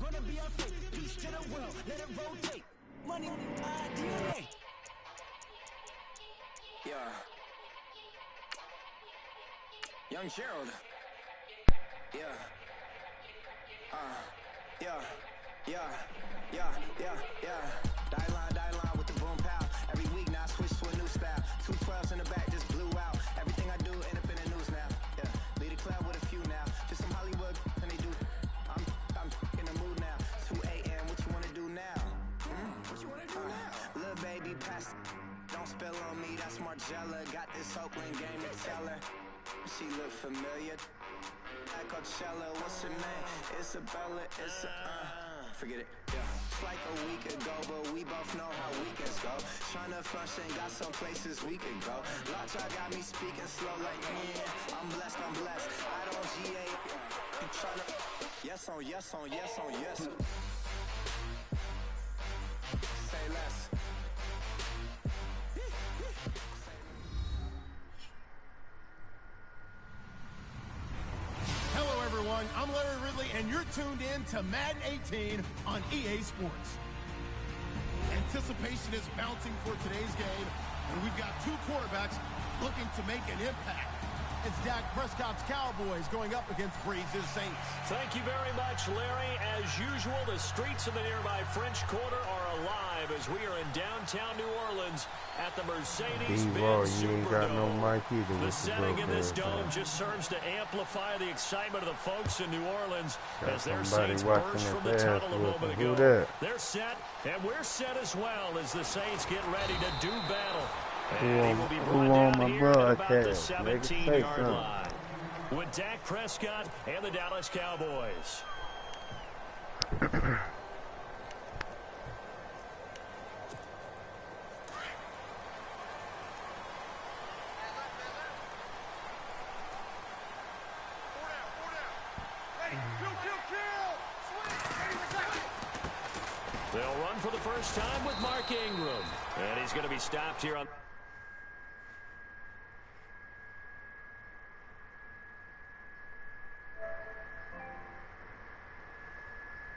Gonna be our fate. Peace to the world. Let it rotate. Money, DNA. Yeah. Young Gerald. Yeah. Die line with the boom pow. Every week now I switch to a new style. 212s in the back just blew out. Everything I do end up in the news now. Yeah. Lead a club with a few now. Just some Hollywood and they do. I'm in the mood now. 2 a.m. What you wanna do now? What you wanna do now? Little baby pass. Don't spill on me. That's Margella. Got this Oakland game to tell her. She look familiar. Like Coachella, what's her name? Isabella, forget it, yeah. It's like a week ago, but we both know how weekends go. Tryna function, got some places we could go. Lot y'all got me speaking slow like, I'm blessed. I don't GA, I'm tryna, yes on yes. Say less. Hello everyone, I'm Larry Ridley and you're tuned in to Madden 18 on EA Sports. Anticipation is bouncing for today's game, and we've got two quarterbacks looking to make an impact. It's Dak Prescott's Cowboys going up against Brees' Saints. Thank you very much, Larry. As usual, the streets of the nearby French Quarter are alive as we are in downtown New Orleans at the Mercedes-Benz Superdome. The setting in this dome just serves to amplify the excitement of the folks in New Orleans as their Saints burst from the tunnel a moment ago. They're set, and we're set as well as the Saints get ready to do battle. And he will be brought down here at about the 17-yard line with Dak Prescott and the Dallas Cowboys. They'll run for the first time with Mark Ingram, and he's going to be stopped here on...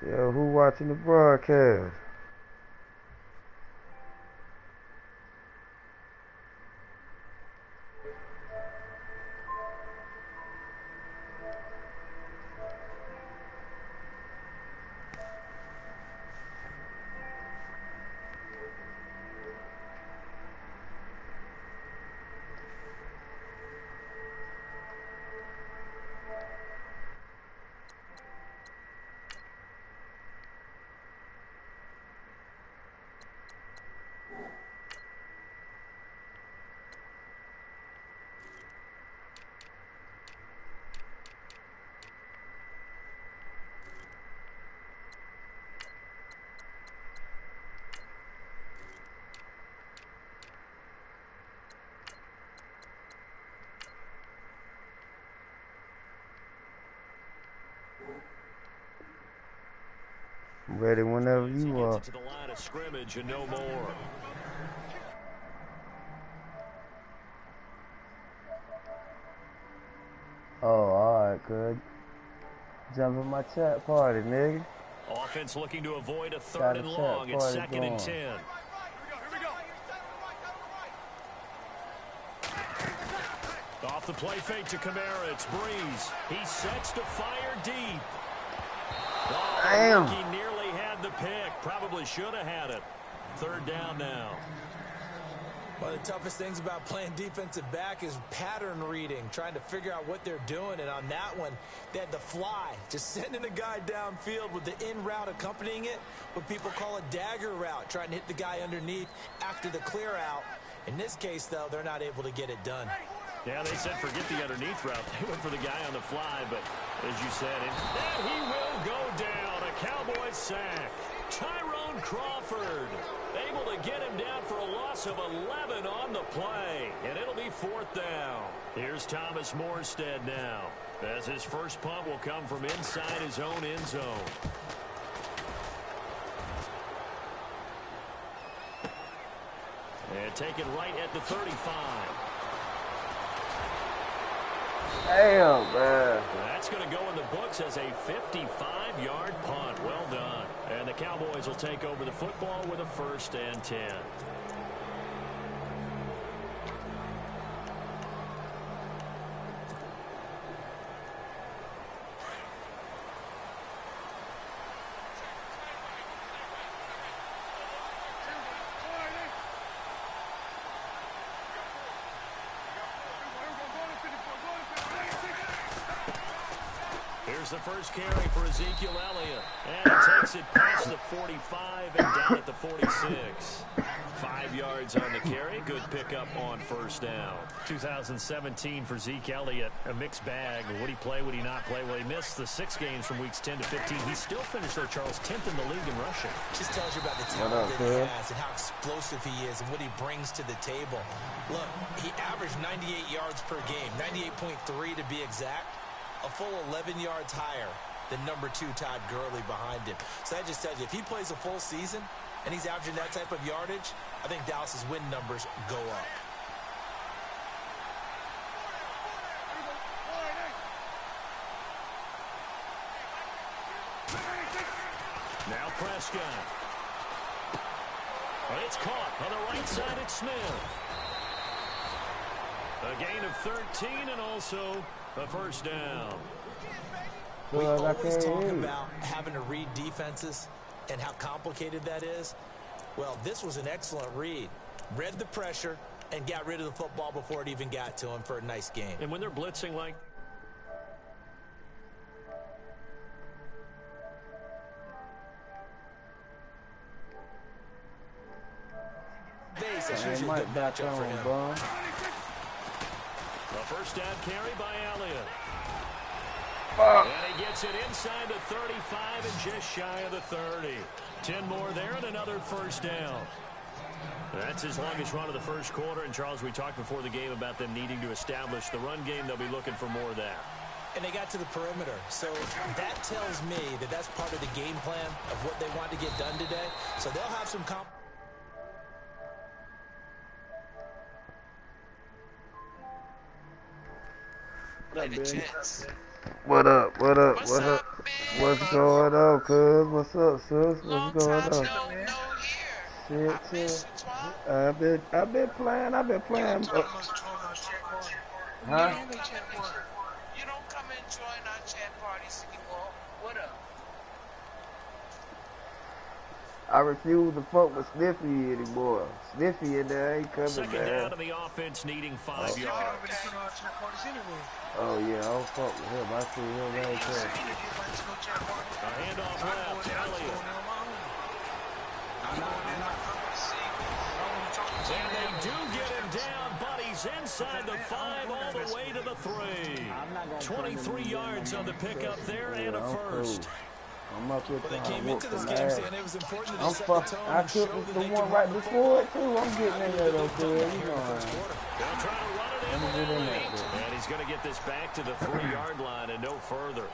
Yo, who watching the broadcast? Ready whenever you are. To the line of scrimmage and no more. Oh, alright, good. Jump in my chat party, nigga. Offense looking to avoid a third and long. It's 2nd and 10. Here we go. Off the play fake to Kamara. It's Brees. He sets to fire deep. Oh, Damn. He nearly had the pick. Probably should have had it. 3rd down now. One of the toughest things about playing defensive back is pattern reading, trying to figure out what they're doing. And on that one, they had the fly, just sending a guy downfield with the in route accompanying it, what people call a dagger route, trying to hit the guy underneath after the clear out. In this case, though, they're not able to get it done. Yeah, they said forget the underneath route. They went for the guy on the fly, but as you said, and he will go down. A Cowboys sack. Tyrone Crawford able to get him down for a loss of 11 on the play, and it'll be 4th down. Here's Thomas Morstead now, as his first punt will come from inside his own end zone. And taken right at the 35. Damn, man. That's going to go in the books as a 55-yard punt. Well done. And the Cowboys will take over the football with a 1st and 10. Here's the first carry for Ezekiel Elliott. And he takes it past the 45 and down at the 46. 5 yards on the carry. Good pickup on 1st down. 2017 for Zeke Elliott. A mixed bag. Would he play? Would he not play? Well, he missed the 6 games from weeks 10 to 15. He still finished, though, Charles, 10th in the league in rushing. Just tells you about the talent that he has and how explosive he is and what he brings to the table. Look, he averaged 98 yards per game, 98.3 to be exact. A full 11 yards higher than number 2 Todd Gurley behind him. So that just tells you, if he plays a full season and he's averaging that type of yardage, I think Dallas's win numbers go up. Now Prescott. But it's caught on the right side at Smith. A gain of 13 and also a 1st down. We always talk about having to read defenses and how complicated that is. Well, this was an excellent read. Read the pressure and got rid of the football before it even got to him for a nice game. And when they're blitzing like... They might back on, bro. A 1st down carry by Elliott. And he gets it inside the 35 and just shy of the 30. 10 more there and another 1st down. That's his longest run of the 1st quarter. And, Charles, we talked before the game about them needing to establish the run game. They'll be looking for more of that. And they got to the perimeter. So that tells me that that's part of the game plan of what they want to get done today. So they'll have some What up? What up? What up? What's going on, cuz? What's up, sis? What's going on? Shit. I've been playing. Huh? You don't come and join our chat parties anymore. What up? I refuse to fuck with Sniffy anymore. Sniffy in there ain't coming down. 2nd down to the offense needing 5 yards. Oh yeah, I don't fuck with him. I see him right there. A handoff left, Elliott. And they do get him down, but he's inside the 5 all the way to the 3. 23 yards on the pickup there and a 1st. I'm up here they came into this game saying it was important to set the tone. I took the one right before it too. I'm getting in there though, kid. You know. They'll try to run it in late. And he's going to get this back to the 3-yard line and no further.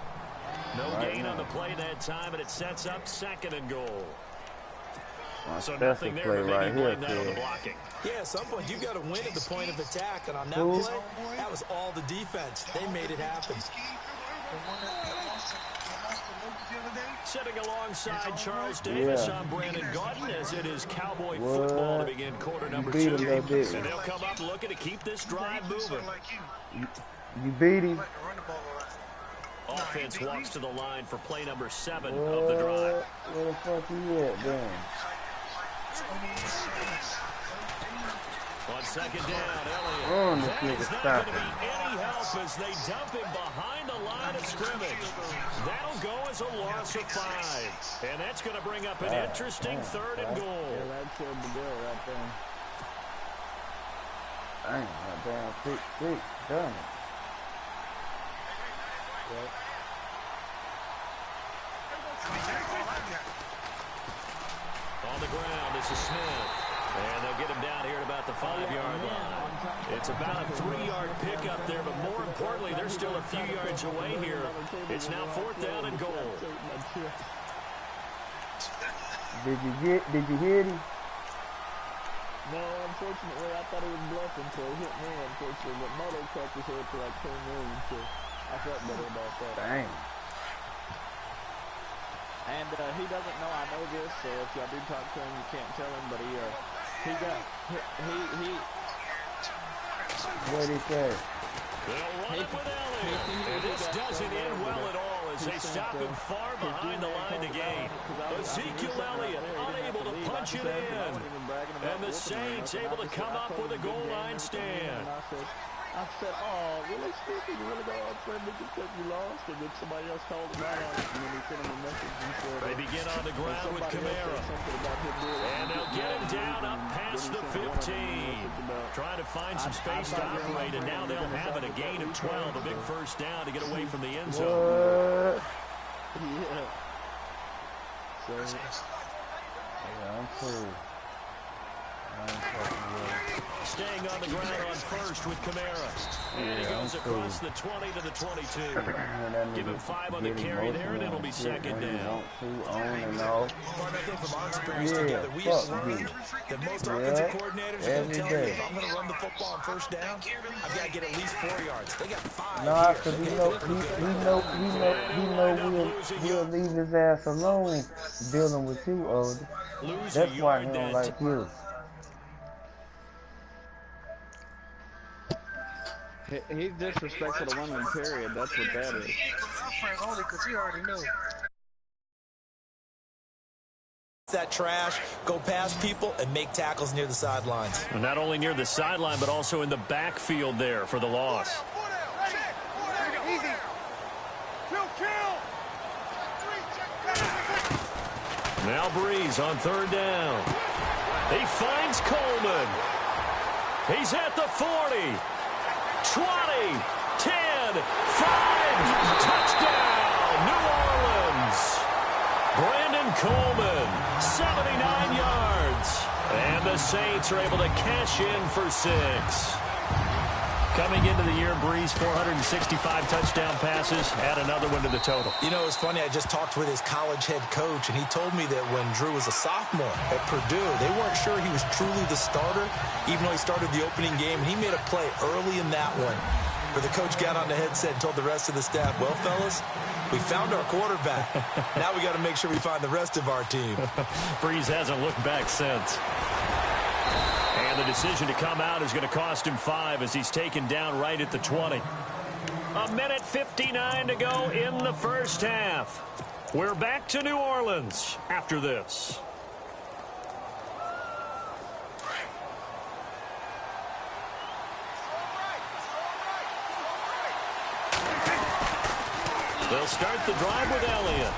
No gain on the play that time, and it sets up 2nd and goal. So nothing there, but maybe blame that on the blocking. Yeah, at some point you've got to win at the point of attack, and on that play, that was all the defense. They made it happen. Sitting alongside Charles Davis, I'm Brandon Gaudin, as it is Cowboy football to begin quarter number 2. And they'll come up looking to keep this drive moving. You beat him. Offense walks to the line for play number 7 of the drive. Where the fuck you at, damn? On 2nd down, Elliott. That is not going to be any help as they dump him behind the line of scrimmage. That'll go as a loss of 5. And that's going to bring up an interesting 3rd and goal. Yeah, that killed the deal right there. Dang, that damn quick, done it. Yep. On the ground, this is Smith. And they'll get him down here at about the 5-yard line. It's about a 3-yard pickup there, but more importantly, they're still a few yards away here. It's now 4th down and goal. Did you hear him? No, unfortunately, I thought he was bluffing, so he hit me, unfortunately. But Moto cracked his head for like 10 million, so I felt better about that. Dang. And he doesn't know I know this, so if y'all do talk to him, you can't tell him, but he What'd he say? They'll run it with Elliott. And this doesn't end well at all as they stop him far behind the line to gain. Ezekiel Elliott unable to punch it in. And the Saints able to come up with a goal line stand. I said, oh, really, Steve? You really got upset because you lost? And then somebody else called him out on it, and then he sent him a message and said... They begin on the ground with Kamara. And they'll get him down up past the 15. Trying to find some space to operate, and now they'll have it. A gain of 12, a big first down to get away from the end zone. What? Yeah. So, Yeah, I'm cool. Staying on the ground on first with Kamara. And he goes across the 20 to the 22. Give him 5 on the carry there, and it'll be second down. Part of from our experience together, we have learned that most offensive coordinators are going to tell me if I'm going to run the football on first down, I've got to get at least 4 yards. They got 5 Nah, here. because we'll leave his ass alone dealing with you, Old. That's why he don't like you. he's disrespectful to women, period. That's what that is. Only because he already knew. That trash, go past people, and make tackles near the sidelines. And not only near the sideline, but also in the backfield there for the loss. Now Breeze on third down. He finds Coleman. He's at the 40. 20, 10, 5, touchdown, New Orleans. Brandon Coleman, 79 yards. And the Saints are able to cash in for 6. Coming into the year, Breeze, 465 touchdown passes, add another one to the total. You know, it's funny, I just talked with his college head coach, and he told me that when Drew was a sophomore at Purdue, they weren't sure he was truly the starter, even though he started the opening game, and he made a play early in that one, where the coach got on the headset and told the rest of the staff, well, fellas, we found our quarterback. Now we got to make sure we find the rest of our team. Breeze hasn't looked back since. And the decision to come out is going to cost him 5 as he's taken down right at the 20. A minute 59 to go in the first half. We're back to New Orleans after this. They'll start the drive with Elliott.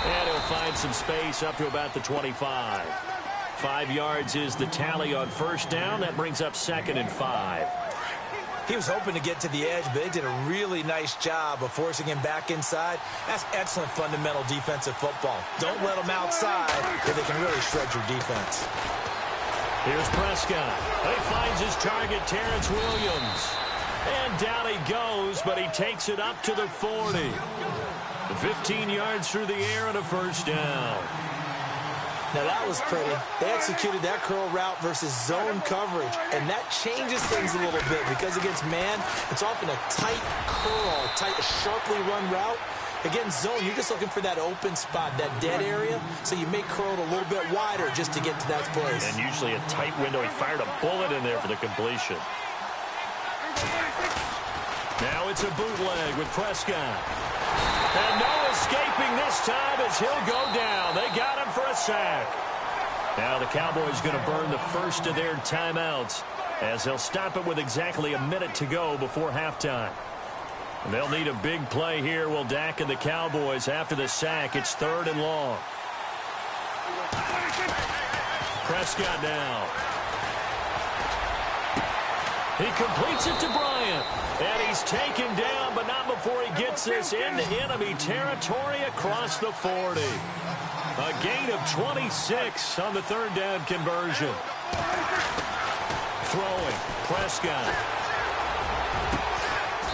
And he'll find some space up to about the 25. 5 yards is the tally on first down. That brings up 2nd and 5. He was hoping to get to the edge, but they did a really nice job of forcing him back inside. That's excellent fundamental defensive football. Don't let them outside, or they can really shred your defense. Here's Prescott. He finds his target, Terrence Williams. And down he goes, but he takes it up to the 40. 15 yards through the air and a first down. Now, that was pretty. They executed that curl route versus zone coverage, and that changes things a little bit because against man, it's often a tight curl, sharply run route. Against zone, you're just looking for that open spot, that dead area, so you make curl a little bit wider just to get to that place. And usually a tight window. He fired a bullet in there for the completion. Now it's a bootleg with Prescott. And no escaping this time as he'll go down. They got him for a sack. Now the Cowboys going to burn the first of their timeouts as they'll stop it with exactly a minute to go before halftime. And they'll need a big play here, will Dak and the Cowboys after the sack. It's 3rd and long. Prescott now. He completes it to Bryant. And he's taken down, but not before he gets this into enemy territory across the 40. A gain of 26 on the 3rd down conversion. Throwing, Prescott.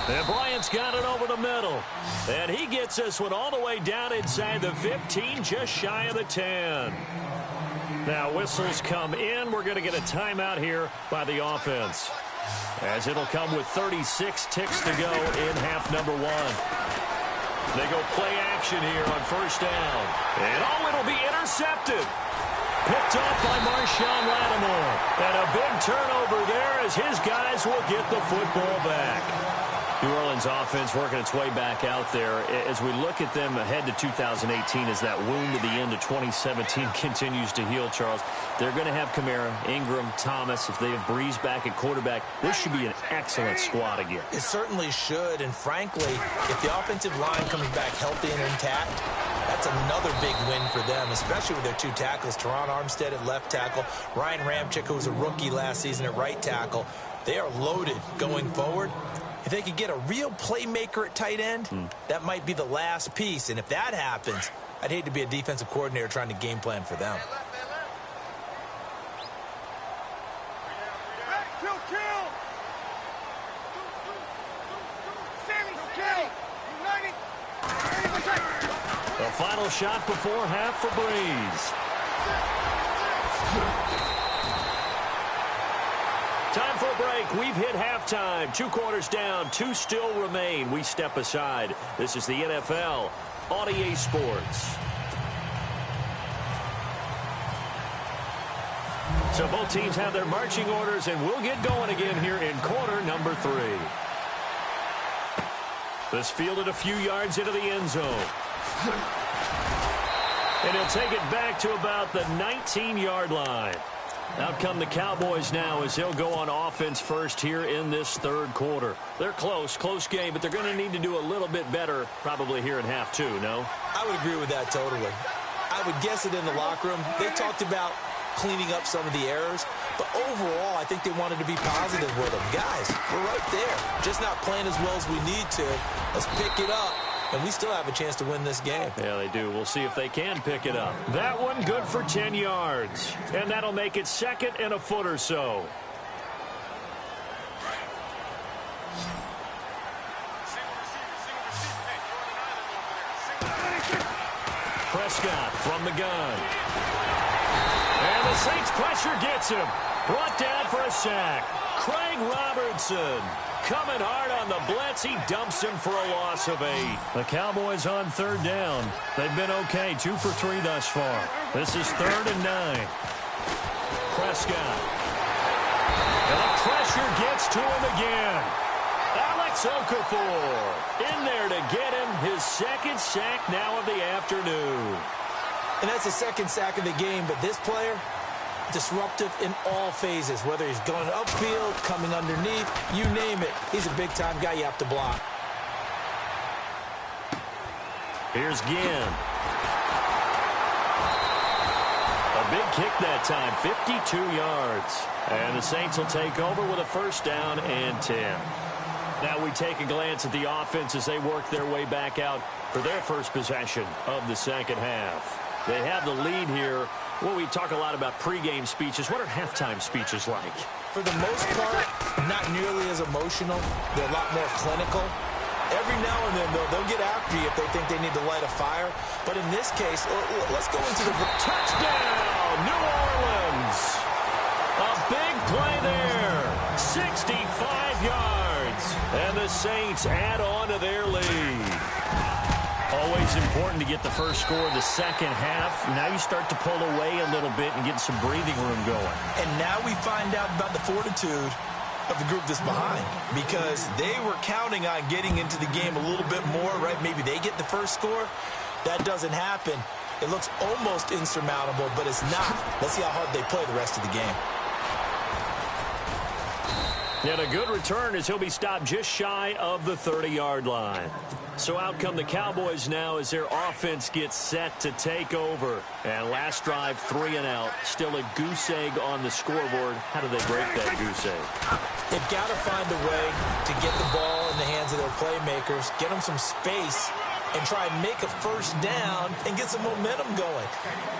And Bryant's got it over the middle. And he gets this one all the way down inside the 15, just shy of the 10. Now whistles come in. We're going to get a timeout here by the offense, as it'll come with 36 ticks to go in half number 1. They go play action here on first down. And it'll be intercepted. Picked off by Marshawn Lattimore. And a big turnover there as his guys will get the football back. New Orleans offense working its way back out there. As we look at them ahead to 2018, as that wound at the end of 2017 continues to heal, Charles, they're going to have Kamara, Ingram, Thomas. If they have Breeze back at quarterback, this should be an excellent squad again. It certainly should, and frankly, if the offensive line comes back healthy and intact, that's another big win for them, especially with their 2 tackles, Teron Armstead at left tackle, Ryan Ramczyk, who was a rookie last season at right tackle. They are loaded going forward. If they could get a real playmaker at tight end, that might be the last piece. And if that happens, I'd hate to be a defensive coordinator trying to game plan for them. The final shot before half for Breeze. Time for a break. We've hit halftime. 2 quarters down. 2 still remain. We step aside. This is the NFL on EA Sports. So both teams have their marching orders, and we'll get going again here in quarter number 3. This fielded a few yards into the end zone. And he'll take it back to about the 19-yard line. Out come the Cowboys now as they'll go on offense first here in this third quarter. They're close game, but they're going to need to do a little bit better probably here in half 2, no? I would agree with that totally. I would guess it in the locker room. They talked about cleaning up some of the errors, but overall, I think they wanted to be positive with them. Guys, we're right there. Just not playing as well as we need to. Let's pick it up. And we still have a chance to win this game. Yeah, they do. We'll see if they can pick it up. That one good for 10 yards. And that'll make it 2nd and a foot or so. Prescott from the gun. And the Saints pressure gets him. Brought down for a sack. Craig Robertson coming hard on the blitz. He dumps him for a loss of 8. The Cowboys on 3rd down. They've been okay. 2 for 3 thus far. This is 3rd and 9. Prescott. And the pressure gets to him again. Alex Okafor in there to get him his 2nd sack now of the afternoon. And that's the 2nd sack of the game, but this player, disruptive in all phases, whether he's going upfield, coming underneath, you name it. He's a big-time guy you have to block. Here's Ginn. A big kick that time, 52 yards. And the Saints will take over with a 1st down and 10. Now we take a glance at the offense as they work their way back out for their first possession of the second half. They have the lead here. Well, we talk a lot about pregame speeches. What are halftime speeches like? For the most part, not nearly as emotional. They're a lot more clinical. Every now and then, though, they'll get after you if they think they need to light a fire. But in this case, let's go into the touchdown, New Orleans. A big play there, 65 yards. And the Saints add on to their lead. Always important to get the first score of the second half. Now you start to pull away a little bit and get some breathing room going. And now we find out about the fortitude of the group that's behind, because they were counting on getting into the game a little bit more, right? Maybe they get the first score. That doesn't happen. It looks almost insurmountable, but it's not. Let's see how hard they play the rest of the game. And a good return as he'll be stopped just shy of the 30-yard line. So out come the Cowboys now as their offense gets set to take over. And last drive, 3 and out. Still a goose egg on the scoreboard. How do they break that goose egg? They've got to find a way to get the ball in the hands of their playmakers, get them some space, and try and make a first down and get some momentum going.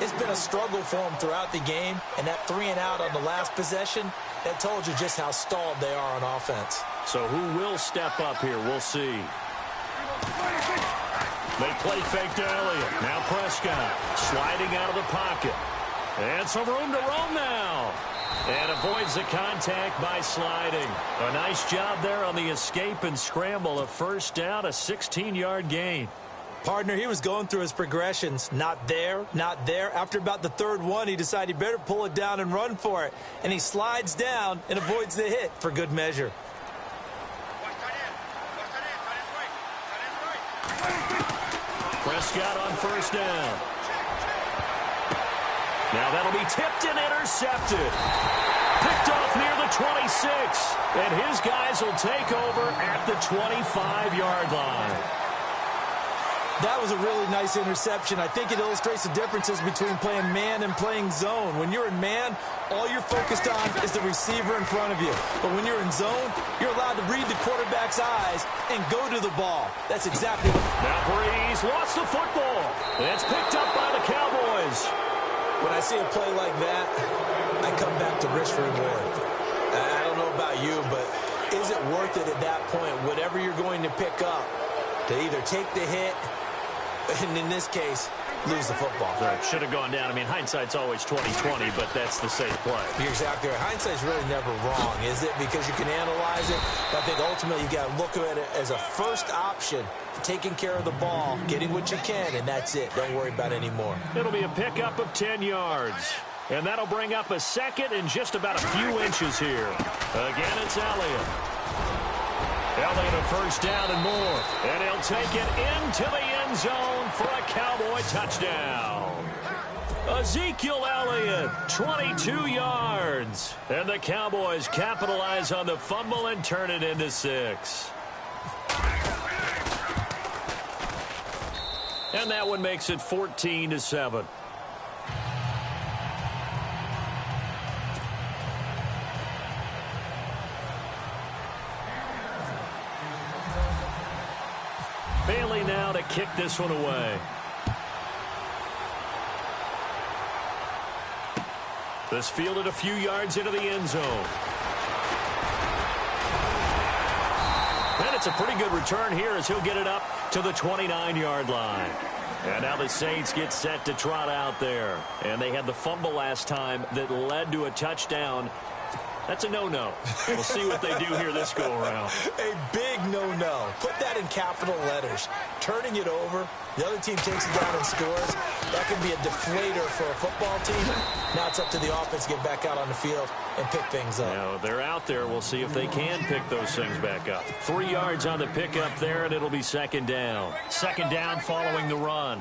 It's been a struggle for them throughout the game, and that 3 and out on the last possession, that told you just how stalled they are on offense. So who will step up here? We'll see. They play fake to Elliott. Now Prescott sliding out of the pocket. And some room to roam now. And avoids the contact by sliding. A nice job there on the escape and scramble. A first down, a 16-yard gain. Partner, he was going through his progressions. Not there, not there. After about the third one, he decided he better pull it down and run for it. And he slides down and avoids the hit for good measure. Prescott on first down. Now that'll be tipped and intercepted. Picked off near the 26. And his guys will take over at the 25-yard line. That was a really nice interception. I think it illustrates the differences between playing man and playing zone. When you're in man, all you're focused on is the receiver in front of you. But when you're in zone, you're allowed to read the quarterback's eyes and go to the ball. That's exactly what... Now Breeze lost the football. It's picked up by the Cowboys. When I see a play like that, I come back to risk reward. I don't know about you, but is it worth it at that point, whatever you're going to pick up, to either take the hit, and in this case, lose the football? Right. Should have gone down. I mean, hindsight's always 20/20, but that's the safe play. You're exactly right. Hindsight's really never wrong, is it? Because you can analyze it, but I think ultimately you got to look at it as a first option, taking care of the ball, getting what you can, and that's it. Don't worry about any more. It'll be a pickup of 10 yards. And that'll bring up a second and just about a few inches here. Again, it's Elliott. Elliott a first down and more. And he'll take it into the end zone for a Cowboy touchdown. Ezekiel Elliott, 22 yards. And the Cowboys capitalize on the fumble and turn it into 6. And that one makes it 14-7. Bailey now to kick this one away. This fielded a few yards into the end zone. And it's a pretty good return here as he'll get it up to the 29-yard line. And now the Saints get set to trot out there. And they had the fumble last time that led to a touchdown. That's a no-no. We'll see what they do here this go-around. A big no-no. Put that in capital letters. Turning it over, the other team takes it down and scores. That can be a deflator for a football team. Now it's up to the offense to get back out on the field and pick things up. Now, they're out there. We'll see if they can pick those things back up. 3 yards on the pickup there, and it'll be second down. Second down following the run.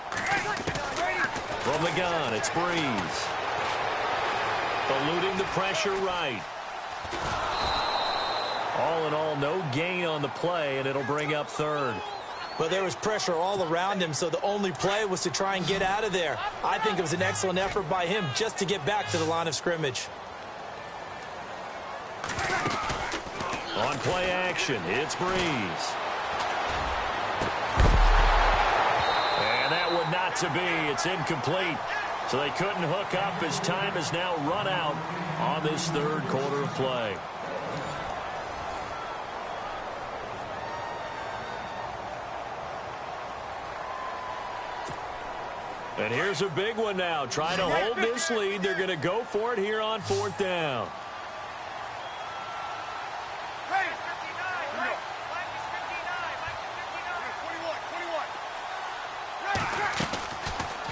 From the gun, it's Breeze. Eluding the pressure right. All in all, no gain on the play, and it'll bring up third. Well, there was pressure all around him, so the only play was to try and get out of there. I think it was an excellent effort by him just to get back to the line of scrimmage. On play action, it's Breeze. And that one not to be. It's incomplete. So they couldn't hook up as time has now run out on this third quarter of play. And here's a big one now. Trying to hold this lead. They're going to go for it here on fourth down.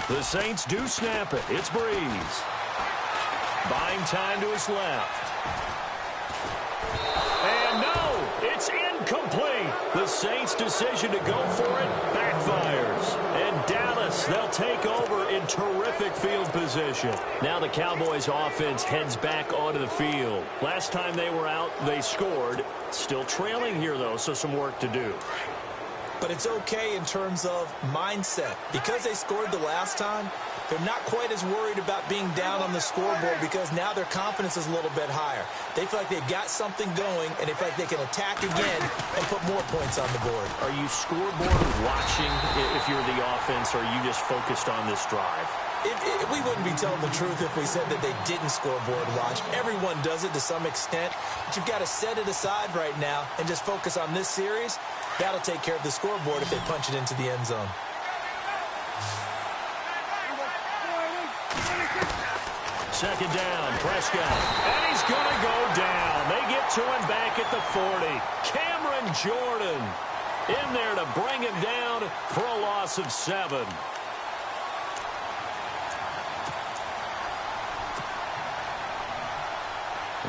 The Saints do snap it. It's Breeze. Buying time to his left. And no, it's incomplete. The Saints' decision to go for it backfires. And Dallas, they'll take over in terrific field position. Now the Cowboys' offense heads back onto the field. Last time they were out, they scored. Still trailing here, though, so some work to do. But it's okay in terms of mindset. Because they scored the last time, they're not quite as worried about being down on the scoreboard because now their confidence is a little bit higher. They feel like they've got something going, and they feel like they can attack again and put more points on the board. Are you scoreboard watching if you're the offense, or are you just focused on this drive? We wouldn't be telling the truth if we said that they didn't scoreboard watch. Everyone does it to some extent, but you've got to set it aside right now and just focus on this series. That'll take care of the scoreboard if they punch it into the end zone. second down. Prescott. And he's going to go down. They get to him back at the 40. Cameron Jordan in there to bring him down for a loss of 7.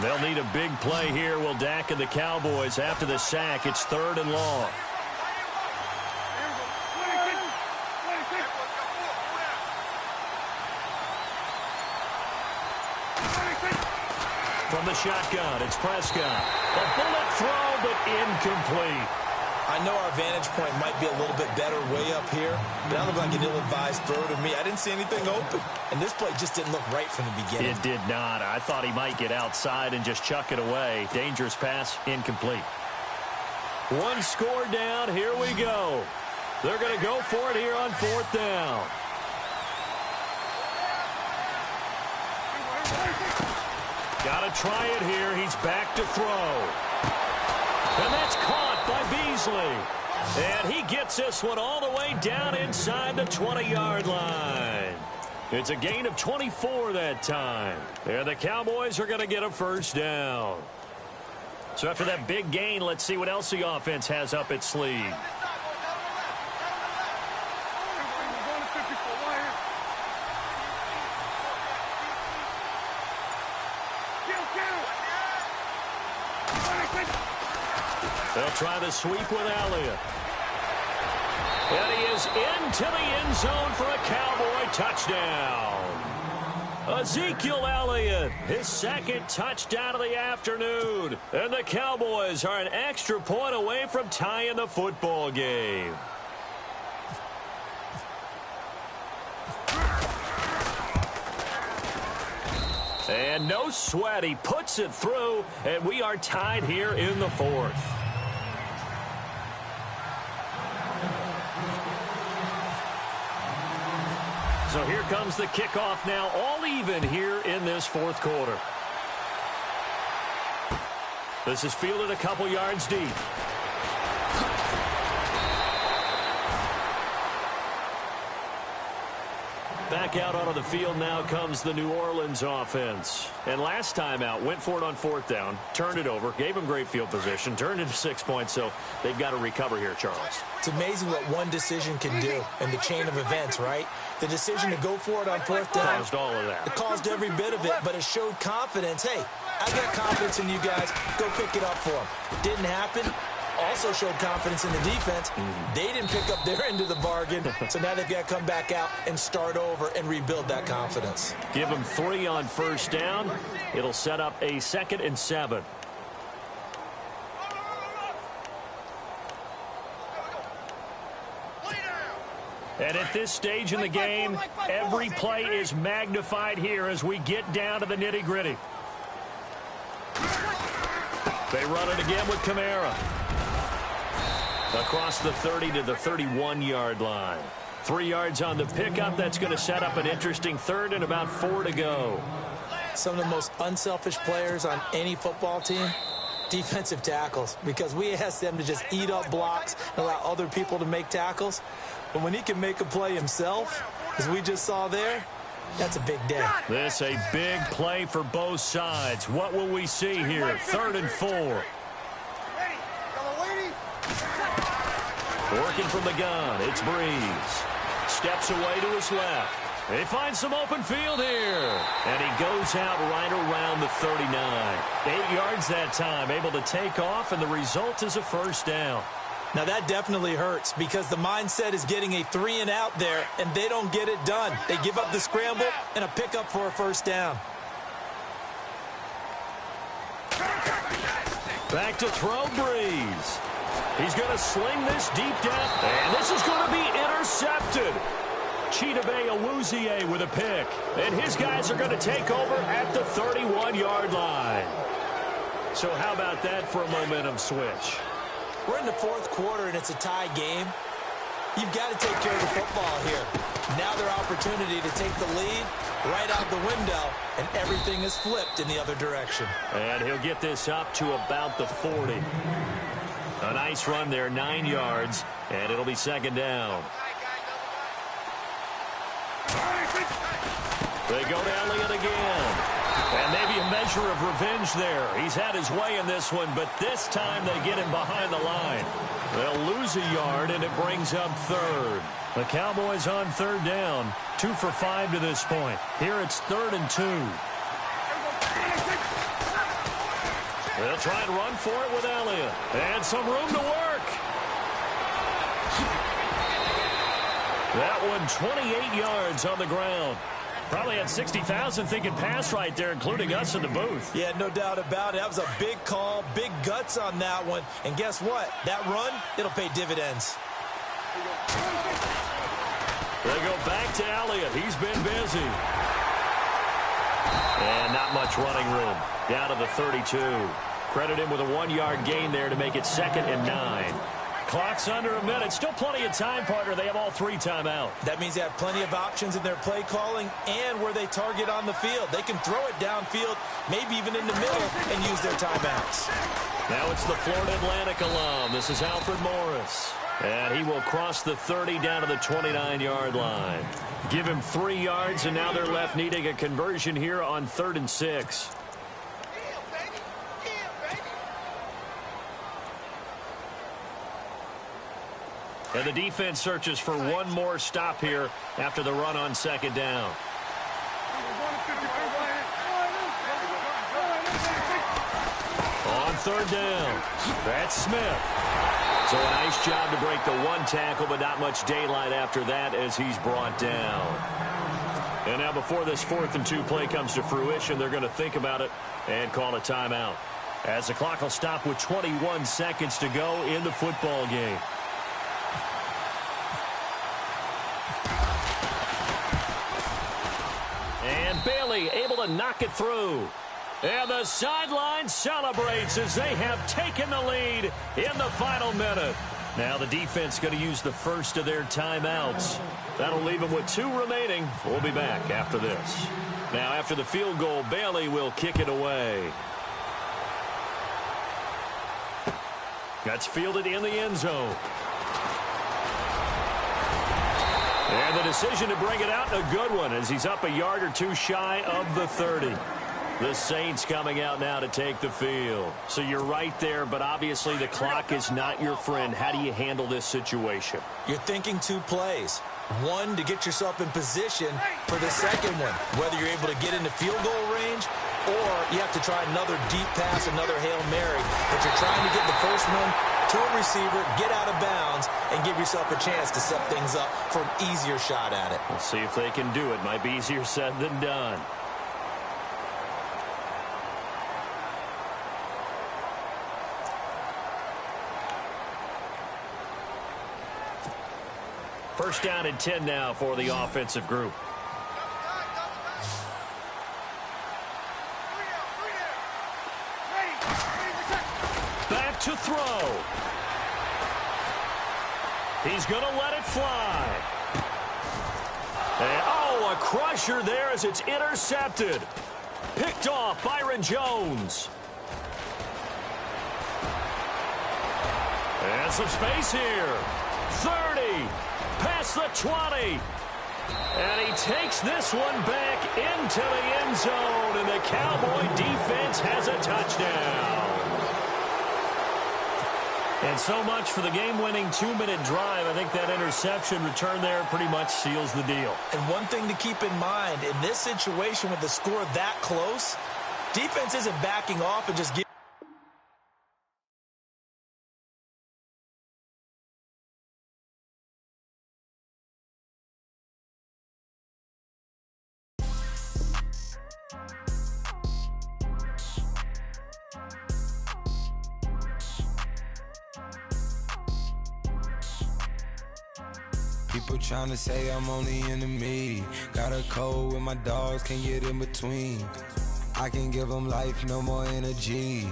They'll need a big play here. Will Dak and the Cowboys after the sack. It's 3rd and long. From the shotgun, it's Prescott. A bullet throw, but incomplete. I know our vantage point might be a little bit better way up here, but that looked like an ill-advised throw to me. I didn't see anything open, and this play just didn't look right from the beginning. It did not. I thought he might get outside and just chuck it away. Dangerous pass, incomplete. 1 score down. Here we go. They're going to go for it here on 4th down. Got to try it here. He's back to throw. And that's caught by Beasley. And he gets this one all the way down inside the 20-yard line. It's a gain of 24 that time. And the Cowboys are going to get a 1st down. So after that big gain, let's see what else the offense has up its sleeve. They'll try the sweep with Elliott. And he is into the end zone for a Cowboy touchdown. Ezekiel Elliott, his 2nd touchdown of the afternoon. And the Cowboys are an extra point away from tying the football game. And no sweat, he puts it through, and we are tied here in the 4th. So here comes the kickoff now, all even here in this 4th quarter. This is fielded a couple yards deep. Back out onto the field now comes the New Orleans offense. And last time out, went for it on 4th down, turned it over, gave them great field position, turned it to 6 points, so they've got to recover here, Charles. It's amazing what one decision can do in the chain of events, right? The decision to go for it on 4th down. Caused all of that. It caused every bit of it, but it showed confidence. Hey, I got confidence in you guys. Go pick it up for them. Didn't happen. Also showed confidence in the defense. They didn't pick up their end of the bargain, so now they've got to come back out and start over and rebuild that confidence. Give them 3 on 1st down. It'll set up a 2nd and 7. And at this stage in the game, every play is magnified here as we get down to the nitty-gritty. They run it again with Kamara. Across the 30 to the 31-yard line. 3 yards on the pickup. That's going to set up an interesting 3rd and about 4 to go. Some of the most unselfish players on any football team, defensive tackles, because we ask them to just eat up blocks and allow other people to make tackles. But when he can make a play himself, as we just saw there, that's a big day. This a big play for both sides. What will we see here? 3rd and 4. Working from the gun, it's Breeze. Steps away to his left. He finds some open field here. And he goes out right around the 39. 8 yards that time, able to take off, and the result is a 1st down. Now that definitely hurts because the mindset is getting a 3 and out there, and they don't get it done. They give up the scramble and a pickup for a 1st down. Back to throw, Breeze. He's going to sling this deep down, and this is going to be intercepted. Chidobe Awuzie with a pick, and his guys are going to take over at the 31-yard line. So how about that for a momentum switch? We're in the 4th quarter, and it's a tie game. You've got to take care of the football here. Now their opportunity to take the lead right out the window, and everything is flipped in the other direction. And he'll get this up to about the 40. A nice run there, 9 yards, and it'll be 2nd down. They go to Elliott again. And maybe a measure of revenge there. He's had his way in this one, but this time they get him behind the line. They'll lose a yard, and it brings up third. The Cowboys on third down, 2 for 5 to this point. Here it's 3rd and 2. They'll try and run for it with Elliott. And some room to work. That one 28 yards on the ground. Probably had 60,000 thinking pass right there, including us in the booth. Yeah, no doubt about it. That was a big call, big guts on that one. And guess what? That run, it'll pay dividends. They go back to Elliott. He's been busy. And not much running room. Down to the 32. Credit him with a 1-yard gain there to make it 2nd and 9. Clock's under a minute. Still plenty of time, partner. They have all 3 timeouts. That means they have plenty of options in their play calling and where they target on the field. They can throw it downfield, maybe even in the middle, and use their timeouts. Now it's the Florida Atlantic alum. This is Alfred Morris. And he will cross the 30 down to the 29-yard line. Give him 3 yards, and now they're left needing a conversion here on 3rd and 6. And the defense searches for one more stop here after the run on 2nd down. On 3rd down, that's Smith. So a nice job to break the 1 tackle, but not much daylight after that as he's brought down. And now before this 4th and 2 play comes to fruition, they're going to think about it and call a timeout, as the clock will stop with 21 seconds to go in the football game. And Bailey able to knock it through. And the sideline celebrates as they have taken the lead in the final minute. Now the defense going to use the first of their timeouts. That'll leave them with 2 remaining. We'll be back after this. Now after the field goal, Bailey will kick it away. That's fielded in the end zone. And the decision to bring it out, a good one, as he's up a yard or 2 shy of the 30. The Saints coming out now to take the field. So you're right there, but obviously the clock is not your friend. How do you handle this situation? You're thinking 2 plays. 1 to get yourself in position for the second one, whether you're able to get into field goal range or you have to try another deep pass, another Hail Mary. But you're trying to get the first one to a receiver, get out of bounds, and give yourself a chance to set things up for an easier shot at it. We'll see if they can do it. Might be easier said than done. First down and 10 now for the offensive group. Back to throw. He's going to let it fly. And, oh, a crusher there as it's intercepted. Picked off Byron Jones. And some space here. 30. Past the 20. And he takes this one back into the end zone. And the Cowboy defense has a touchdown. And so much for the game-winning 2-minute drive. I think that interception return there pretty much seals the deal. And one thing to keep in mind, in this situation with the score that close, defense isn't backing off and just giving. People tryna say I'm only in the me. Got a cold with my dogs, can't get in between. I can give them life, no more energy.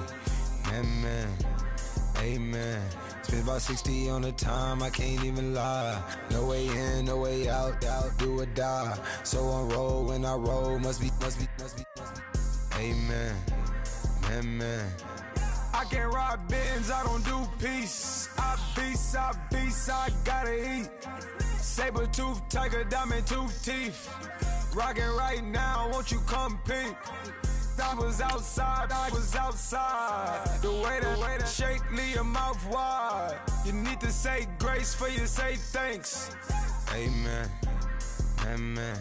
Man, amen. Spent about 60 on the time, I can't even lie. No way in, no way out, do or die. So on roll, when I roll, must be. Amen, man. I can't ride Benz, I don't do peace. I beast, I gotta eat. Saber tooth, tiger, diamond tooth teeth. Rockin' right now, won't you come peep? I was outside. The way that shake, leave your mouth wide. You need to say grace for you say thanks. Amen, amen.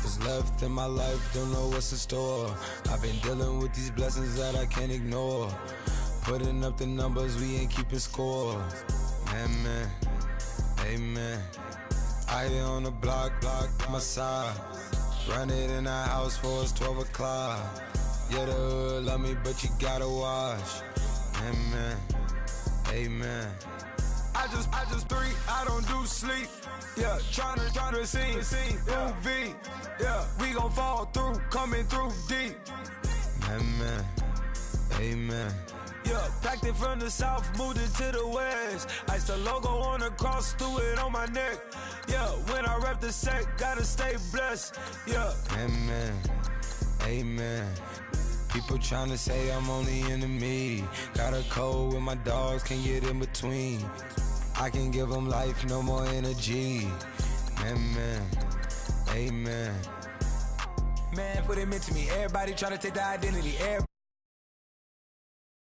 What's left in my life, don't know what's in store. I've been dealing with these blessings that I can't ignore. Putting up the numbers, we ain't keeping score. Amen, amen. I here on the block, my side. Run it in the house for us 12 o'clock. Yeah, the hood love me, but you gotta watch. Amen, amen. I just three, I don't do sleep. Yeah, tryna see, UV. Yeah, we gon' fall through, coming through deep. Amen, amen. Yeah, packed it from the south, moved it to the west. Iced the logo on the cross, threw it on my neck. Yeah, when I rep the set, gotta stay blessed. Yeah, amen, amen. People tryna say I'm only enemy. Got a code with my dogs, can't get in between. I can give them life, no more energy. Amen, amen. Man, what it meant to me, everybody tryna take the identity.